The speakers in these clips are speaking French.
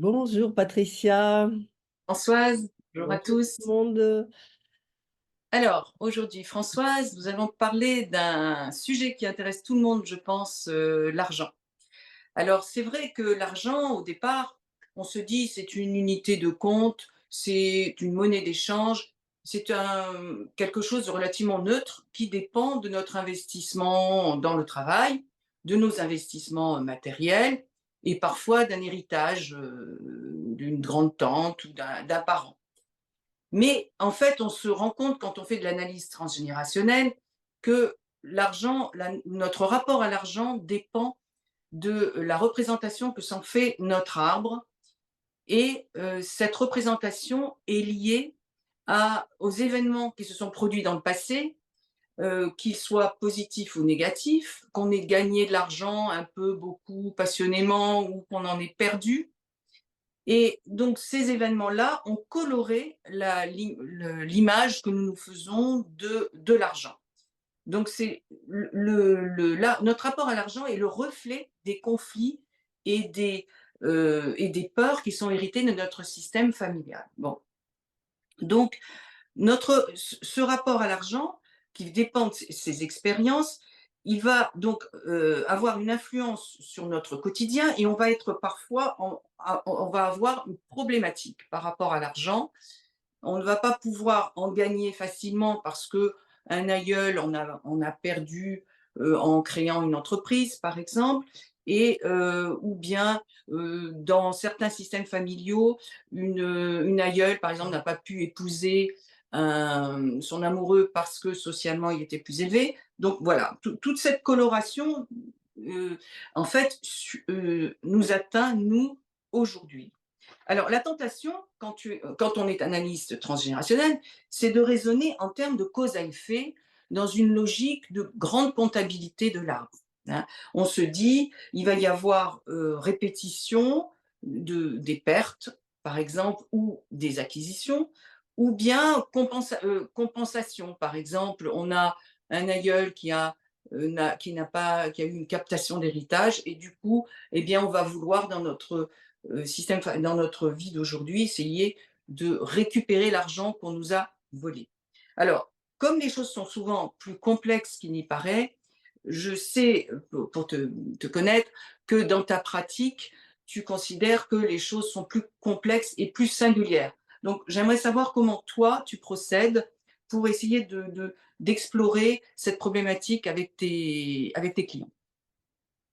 Bonjour Patricia, Françoise, bonjour à bonjour tout le tous. monde. Alors, aujourd'hui, Françoise, nous allons parler d'un sujet qui intéresse tout le monde, je pense, l'argent. Alors, c'est vrai que l'argent, au départ, on se dit c'est une unité de compte, c'est une monnaie d'échange, c'est quelque chose de relativement neutre qui dépend de notre investissement dans le travail, de nos investissements matériels et parfois d'un héritage d'une grande tante ou d'un parent. Mais en fait, on se rend compte quand on fait de l'analyse transgénérationnelle que notre rapport à l'argent dépend de la représentation que s'en fait notre arbre et cette représentation est liée aux événements qui se sont produits dans le passé, qu'ils soient positifs ou négatifs, qu'on ait gagné de l'argent un peu, beaucoup, passionnément ou qu'on en ait perdu. Et donc ces événements-là ont coloré l'image que nous nous faisons de l'argent. Donc c'est notre rapport à l'argent est le reflet des conflits et des peurs qui sont héritées de notre système familial. Bon, donc ce rapport à l'argent, qui dépend de ces expériences, il va donc avoir une influence sur notre quotidien et on va être parfois, on va avoir une problématique par rapport à l'argent. On ne va pas pouvoir en gagner facilement parce que un aïeul on a perdu en créant une entreprise, par exemple, et ou bien dans certains systèmes familiaux, une aïeule, par exemple, n'a pas pu épouser son amoureux parce que socialement il était plus élevé. Donc voilà, toute cette coloration, en fait, nous atteint, nous, aujourd'hui. Alors, la tentation, quand on est analyste transgénérationnel, c'est de raisonner en termes de cause à effet dans une logique de grande comptabilité de l'arbre. Hein. On se dit, il va y avoir répétition des pertes, par exemple, ou des acquisitions, ou bien compensation. Par exemple, on a un aïeul qui a eu une captation d'héritage et du coup, eh bien, on va vouloir dans notre dans notre vie d'aujourd'hui, essayer de récupérer l'argent qu'on nous a volé. Alors, comme les choses sont souvent plus complexes qu'il n'y paraît, je sais, pour te connaître, que dans ta pratique, tu considères que les choses sont plus complexes et plus singulières. Donc, j'aimerais savoir comment toi, tu procèdes pour essayer d'explorer cette problématique avec tes clients.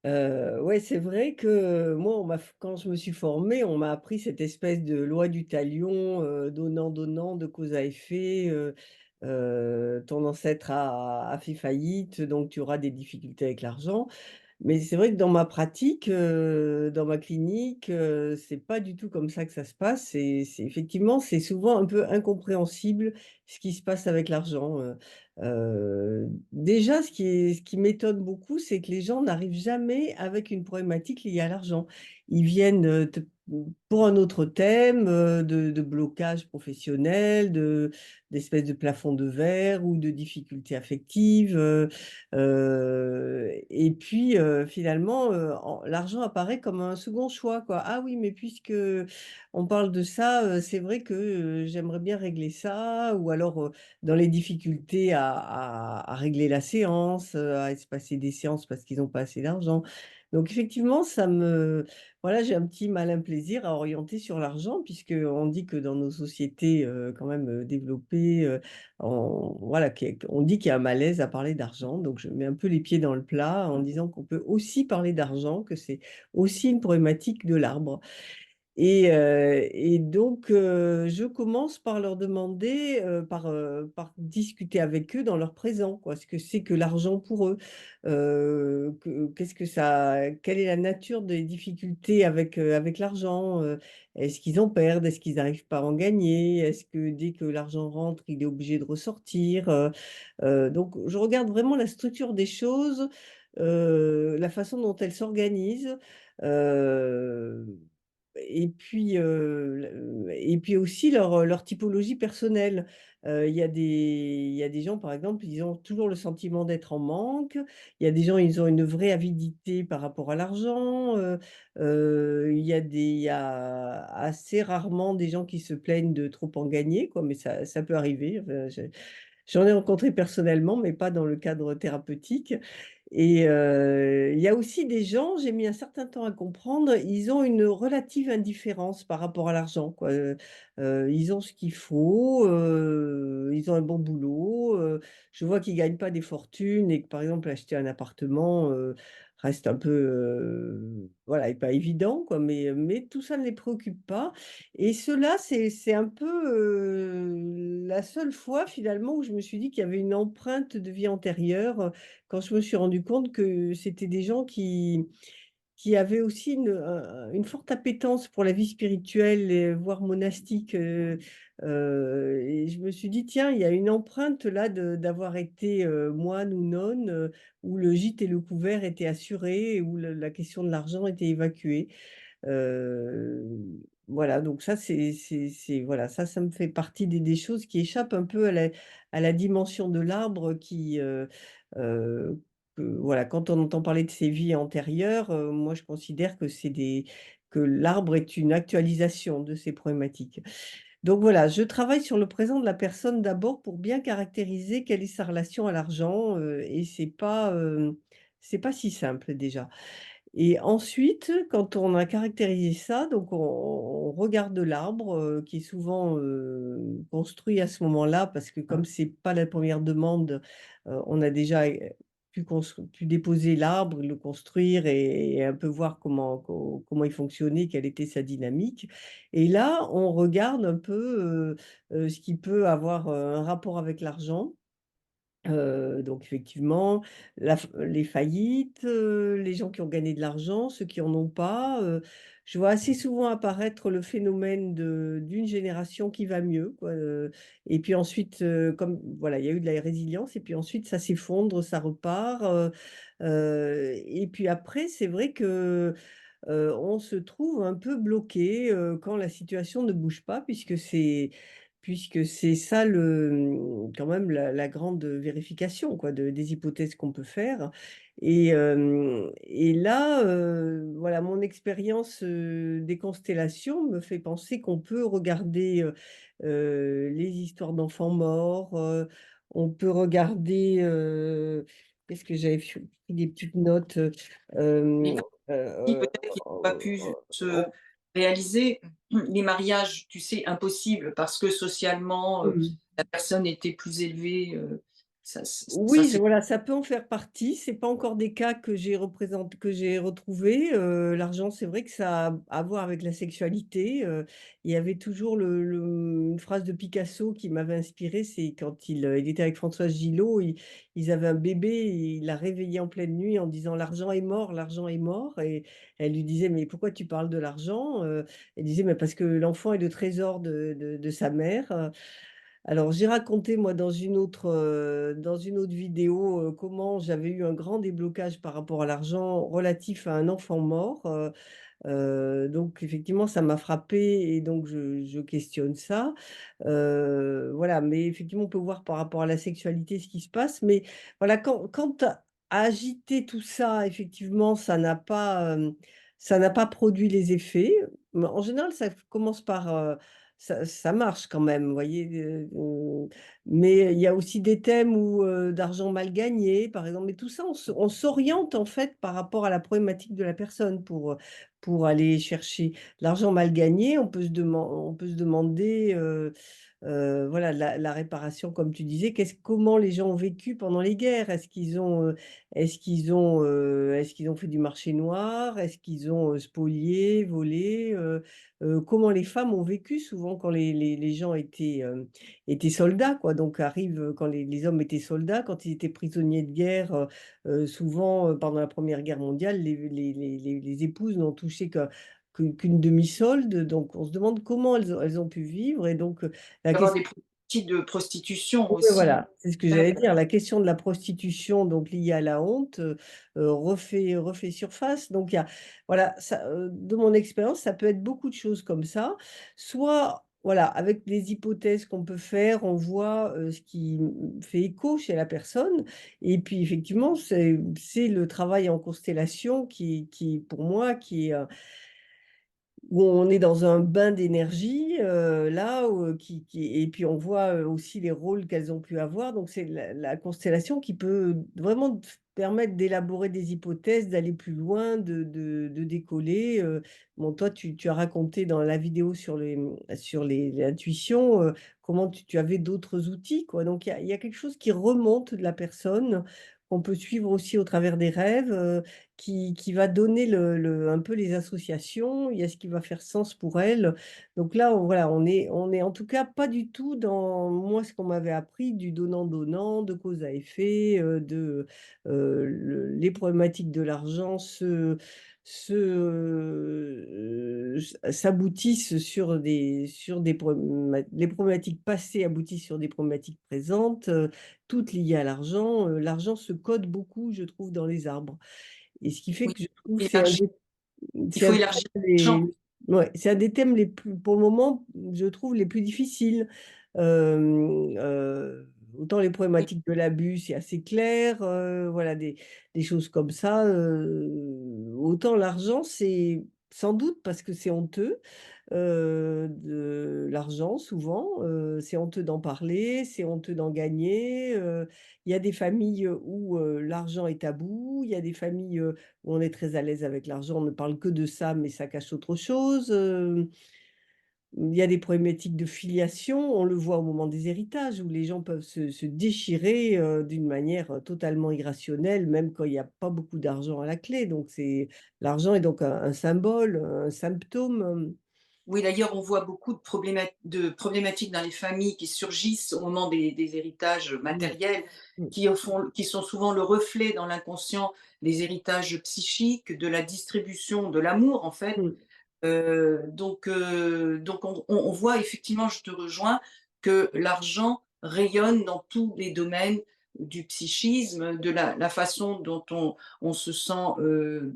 Ouais, c'est vrai que moi, quand je me suis formée, on m'a appris cette espèce de loi du talion, donnant, donnant, de cause à effet, ton ancêtre a fait faillite, donc tu auras des difficultés avec l'argent. Mais c'est vrai que dans ma pratique, dans ma clinique, c'est pas du tout comme ça que ça se passe. C'est effectivement, c'est souvent un peu incompréhensible ce qui se passe avec l'argent. Déjà, ce qui m'étonne beaucoup, c'est que les gens n'arrivent jamais avec une problématique liée à l'argent. Ils viennent, pour un autre thème, de blocage professionnel, d'espèce de plafond de verre ou de difficultés affectives, et puis, finalement, l'argent apparaît comme un second choix, quoi. «Ah oui, mais puisque on parle de ça, c'est vrai que, j'aimerais bien régler ça», ou alors, dans les difficultés à régler la séance, à espacer des séances parce qu'ils ont pas assez d'argent. Donc effectivement, voilà, j'ai un petit malin plaisir à orienter sur l'argent, puisqu'on dit que dans nos sociétés, quand même, développées, voilà, on dit qu'il y a un malaise à parler d'argent, donc je mets un peu les pieds dans le plat en disant qu'on peut aussi parler d'argent, que c'est aussi une problématique de l'arbre. Et donc, je commence par leur demander, par discuter avec eux dans leur présent, quoi. Ce que c'est que l'argent pour eux? Qu'est-ce que ça quelle est la nature des difficultés avec l'argent? Est-ce qu'ils en perdent? Est-ce qu'ils n'arrivent pas à en gagner? Est-ce que dès que l'argent rentre, il est obligé de ressortir? Donc je regarde vraiment la structure des choses, la façon dont elles s'organisent, heu et puis aussi leur typologie personnelle. Il y a des gens, par exemple, ils ont toujours le sentiment d'être en manque. Il y a des gens, ils ont une vraie avidité par rapport à l'argent. Il y a assez rarement des gens qui se plaignent de trop en gagner, quoi, mais ça peut arriver. Enfin, j'en ai rencontré personnellement, mais pas dans le cadre thérapeutique. Et il y a aussi des gens, j'ai mis un certain temps à comprendre, ils ont une relative indifférence par rapport à l'argent, quoi, ils ont ce qu'il faut, ils ont un bon boulot, je vois qu'ils gagnent pas des fortunes et que, par exemple, acheter un appartement, reste un peu, voilà, est pas évident, quoi, mais tout ça ne les préoccupe pas et cela, c'est un peu, la seule fois, finalement, où je me suis dit qu'il y avait une empreinte de vie antérieure, quand je me suis rendu compte que c'était des gens qui avaient aussi une forte appétence pour la vie spirituelle et voire monastique, et je me suis dit: «Tiens, il y a une empreinte là d'avoir été, moine ou nonne, où le gîte et le couvert étaient assurés et où le la question de l'argent était évacuée». Heu, voilà, donc ça, c'est voilà, ça me fait partie des choses qui échappent un peu à la dimension de l'arbre heu, que voilà, quand on entend parler de ces vies antérieures, moi, je considère que l'arbre est une actualisation de ces problématiques. Donc voilà, je travaille sur le présent de la personne d'abord pour bien caractériser quelle est sa relation à l'argent, et c'est pas si simple déjà. Et ensuite, quand on a caractérisé ça, donc on regarde l'arbre, qui est souvent, construit à ce moment-là parce que comme c'est pas la première demande, on a déjà, pu déposer l'arbre, le construire et un peu voir comment il fonctionnait, quelle était sa dynamique. Et là, on regarde un peu, ce qui peut avoir, un rapport avec l'argent. Donc effectivement, les faillites, les gens qui ont gagné de l'argent, ceux qui en ont pas, je vois assez souvent apparaître le phénomène d'une génération qui va mieux, quoi, et puis ensuite, comme voilà, il y a eu de la résilience et puis ensuite ça s'effondre, ça repart, et puis après c'est vrai que, on se trouve un peu bloqué, quand la situation ne bouge pas puisque c'est ça quand même la grande vérification quoi des hypothèses qu'on peut faire et là, voilà mon expérience, des constellations me fait penser qu'on peut regarder, les histoires d'enfants morts, on peut regarder, qu'est-ce que j'avais pris des petites notes, Les hem, familles heu, peut-être qui n'ont pas pu se réaliser, les mariages, tu sais, impossibles parce que socialement, mmh. la personne était plus élevée, ça Oui, c'est voilà, ça peut en faire partie. C'est pas encore des cas que j'ai retrouvés. L'argent, c'est vrai que ça a à voir avec la sexualité. Il y avait toujours une phrase de Picasso qui m'avait inspirée, c'est quand il était avec Françoise Gillot, ils avaient un bébé et il l'a réveillé en pleine nuit en disant: «L'argent est mort, l'argent est mort» et elle lui disait: «Mais pourquoi tu parles de l'argent?» Elle disait: «Mais parce que l'enfant est le trésor de sa mère». Alors j'ai raconté moi dans une autre vidéo, comment j'avais eu un grand déblocage par rapport à l'argent relatif à un enfant mort, donc effectivement ça m'a frappée et donc je questionne ça. Voilà, mais effectivement on peut voir par rapport à la sexualité ce qui se passe, mais voilà quand à agiter tout ça effectivement ça n'a pas produit les effets. Mais en général ça commence par, ça marche quand même, vous voyez? Mais il y a aussi des thèmes où, d'argent mal gagné, par exemple, mais tout ça, on s'oriente, en fait, par rapport à la problématique de la personne pour aller chercher l'argent mal gagné. On peut se demander, voilà, la réparation, comme tu disais, comment les gens ont vécu pendant les guerres? Est-ce qu'ils ont fait du marché noir? Est-ce qu'ils ont, spolié, volé? Comment les femmes ont vécu souvent quand les gens étaient soldats, quoi. Donc arrive, quand les hommes étaient soldats, quand ils étaient prisonniers de guerre, souvent, pendant la Première Guerre mondiale, les épouses n'ont touché qu'une demi-solde. Donc on se demande comment elles ont pu vivre et donc, la avoir des question protections partie de prostitution Ouais, aussi. voilà, c'est ce que j'allais dire. La question de la prostitution, donc liée à la honte, refait surface. Donc il y a voilà, ça, de mon expérience, ça peut être beaucoup de choses comme ça. Soit, voilà, avec les hypothèses qu'on peut faire, on voit, ce qui, fait écho chez la personne et puis effectivement, c'est le travail en constellation qui pour moi, qui est, où on est dans un bain d'énergie, là, qui et puis on voit, aussi les rôles qu'elles ont pu avoir. Donc c'est la constellation qui peut vraiment te permettre d'élaborer des hypothèses, d'aller plus loin, de décoller, Bon, toi, tu as raconté dans la vidéo sur l'intuition, comment tu avais d'autres outils, quoi. Donc il y a quelque chose qui remonte de la personne, qu'on peut suivre aussi au travers des rêves, qui va donner un peu les associations, il y a ce qui va faire sens pour elle. Donc là, voilà, on est en tout cas pas du tout dans moi, ce qu'on m'avait appris du donnant-donnant, de cause à effet, les problématiques de l'argent s'aboutissent sur des les problématiques passées aboutissent sur des problématiques présentes, toutes liées à l'argent. L'argent se code beaucoup, je trouve, dans les arbres et ce qui fait Oui, que je trouve il c'est un des il c'est faut un des élargir thèmes le champ. ouais, c'est un des thèmes les plus pour le moment, je trouve les plus difficiles. Autant les Oui, problématiques de l'abus, c'est assez clair, voilà des choses comme ça, autant l'argent, c'est sans doute parce que c'est honteux, de l'argent souvent, c'est honteux d'en parler, c'est honteux d'en gagner, il y a des familles, où, l'argent est tabou, il y a des familles, où on est très à l'aise avec l'argent, on ne parle que de ça, mais ça cache autre chose, il y a des problématiques de filiation, on le voit au moment des héritages où les gens peuvent se déchirer, d'une manière, totalement irrationnelle, même quand il y a pas beaucoup d'argent à la clé. Donc c'est l'argent est donc un symbole, un symptôme, oui, d'ailleurs, on voit beaucoup de problématiques dans les familles qui surgissent au moment des héritages mmh, matériels, mmh, qui sont souvent le reflet dans l'inconscient des héritages psychiques, de la distribution de l'amour, en fait. mmh. Donc on voit effectivement, je te rejoins, que l'argent rayonne dans tous les domaines du psychisme, de la façon dont on se sent,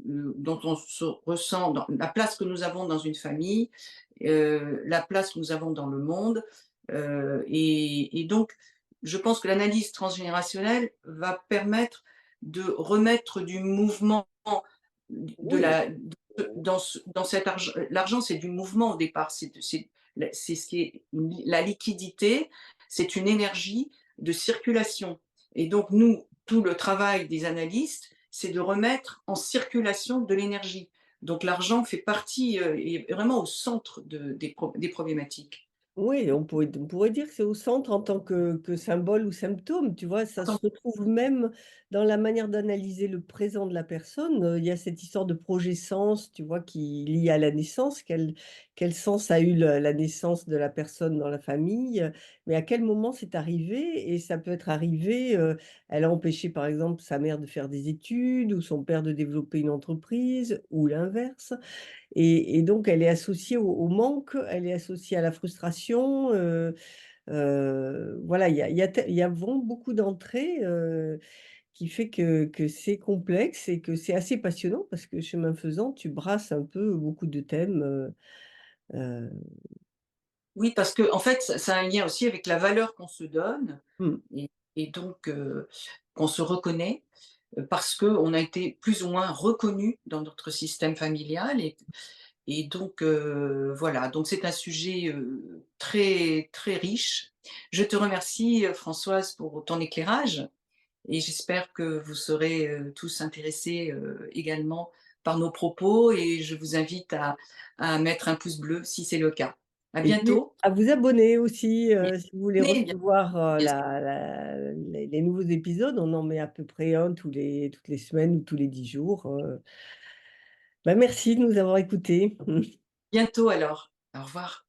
dont on se ressent, dans la place que nous avons dans une famille, la place que nous avons dans le monde, et donc je pense que l'analyse transgénérationnelle va permettre de remettre du mouvement de Oui, la dans cet l'argent, c'est du mouvement au départ, c'est ce qui est la liquidité, c'est une énergie de circulation et donc nous, tout le travail des analystes, c'est de remettre en circulation de l'énergie. Donc l'argent fait partie, est vraiment au centre des problématiques. oui, on pourrait dire que c'est au centre en tant que symbole ou symptôme, tu vois? Ça se retrouve même dans la manière d'analyser le présent de la personne, il y a cette histoire de projet sens, tu vois? Qui est liée à la naissance. Quel sens a eu la naissance de la personne dans la famille? Mais à quel moment c'est arrivé? Et ça peut être arrivé, elle a empêché, par exemple, sa mère de faire des études ou son père de développer une entreprise ou l'inverse. Et donc elle est associée au manque, elle est associée à la frustration, voilà, il y a vraiment beaucoup d'entrées, qui fait que c'est complexe et que c'est assez passionnant parce que chemin faisant, tu brasses un peu beaucoup de thèmes, heu, Oui, parce qu'en fait, ça a un lien aussi avec la valeur qu'on se donne mmh, et donc qu'on se reconnaît, parce qu'on a été plus ou moins reconnu dans notre système familial et donc voilà, donc c'est un sujet, très, très riche. Je te remercie, Françoise, pour ton éclairage et j'espère que vous serez, tous intéressés, également par nos propos et je vous invite à mettre un pouce bleu si c'est le cas. À et puis bientôt. à vous abonner aussi, Et si vous voulez bien recevoir, bien sûr. les nouveaux épisodes. On en met à peu près un toutes les semaines ou tous les 10 jours, Bah, merci de nous avoir écoutés. Bientôt alors. Au revoir.